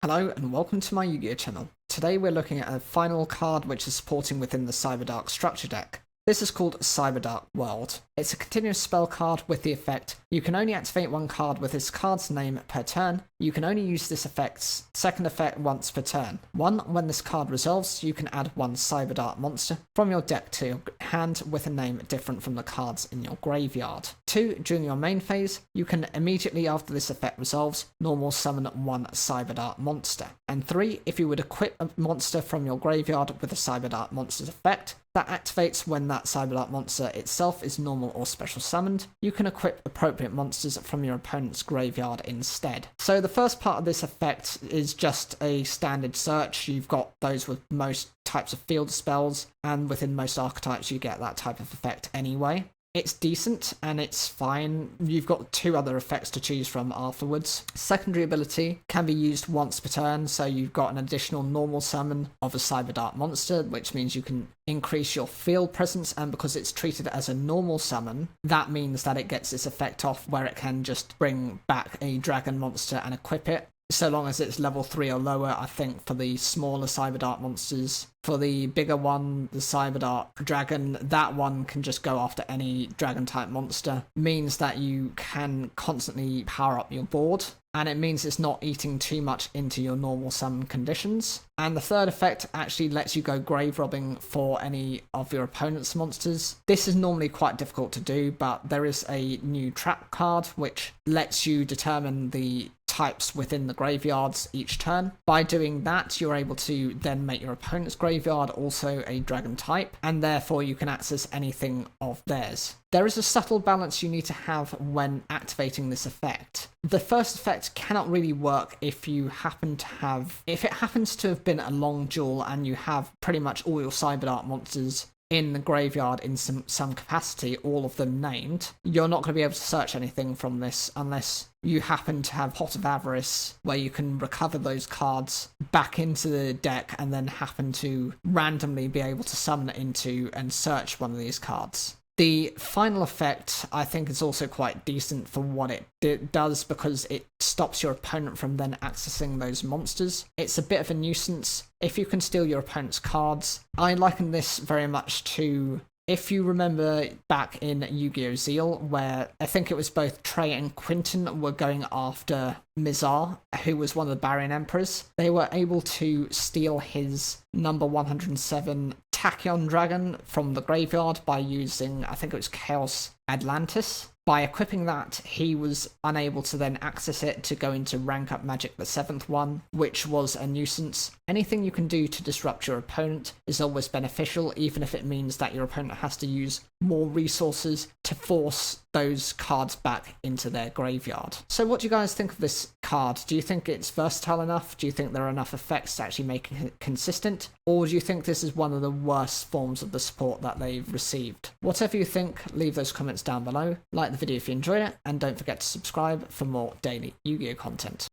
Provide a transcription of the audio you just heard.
Hello and welcome to my Yu-Gi-Oh channel. Today we're looking at a final card which is supporting within the cyberdark structure deck. This is called Cyberdark World. It's a continuous spell card with the effect, you can only activate one card with this card's name per turn. You can only use this effect's second effect once per turn. 1. When this card resolves, you can add one cyberdark monster from your deck to your hand with a name different from the cards in your graveyard. 2. During your main phase, you can immediately after this effect resolves, normal summon one cyberdark monster. And 3. If you would equip a monster from your graveyard with a cyberdark monster's effect, that activates when that cyberdark monster itself is normal or special summoned. You can equip appropriate monsters from your opponent's graveyard instead. So the first part of this effect is just a standard search. You've got those with most types of field spells, and within most archetypes you get that type of effect anyway. It's decent and it's fine. You've got two other effects to choose from afterwards. Secondary ability can be used once per turn, so you've got an additional normal summon of a cyberdark monster, which means you can increase your field presence, and because it's treated as a normal summon, that means that it gets this effect off where it can just bring back a dragon monster and equip it. So long as it's level 3 or lower, I think, for the smaller cyberdark monsters. For the bigger one, the cyberdark dragon, that one can just go after any dragon type monster. Means that you can constantly power up your board, and it means it's not eating too much into your normal summon conditions. And the third effect actually lets you go grave robbing for any of your opponent's monsters. This is normally quite difficult to do, but there is a new trap card which lets you determine the types within the graveyards each turn. By doing that, you're able to then make your opponent's graveyard also a dragon type, and therefore you can access anything of theirs. There is a subtle balance you need to have when activating this effect. The first effect cannot really work if it happens to have been a long duel and you have pretty much all your cyberdark monsters in the graveyard in some capacity, all of them named. You're not going to be able to search anything from this unless you happen to have Pot of Avarice, where you can recover those cards back into the deck and then happen to randomly be able to summon it into and search one of these cards. The final effect, I think, is also quite decent for what it does, because it stops your opponent from then accessing those monsters. It's a bit of a nuisance if you can steal your opponent's cards. I liken this very much to, if you remember back in Yu-Gi-Oh! Zeal, where I think it was both Trey and Quinton were going after Mizar, who was one of the Baryon Emperors. They were able to steal his number 107 Tachyon Dragon from the graveyard by using, I think it was Chaos Atlantis. By equipping that, he was unable to then access it to go into rank up Magic the 7th one, which was a nuisance. Anything you can do to disrupt your opponent is always beneficial, even if it means that your opponent has to use more resources to force those cards back into their graveyard. So what do you guys think of this card? Do you think it's versatile enough? Do you think there are enough effects to actually make it consistent? Or do you think this is one of the worst forms of the support that they've received? Whatever you think, leave those comments down below. Like the video if you enjoyed it, and don't forget to subscribe for more daily Yu-Gi-Oh content.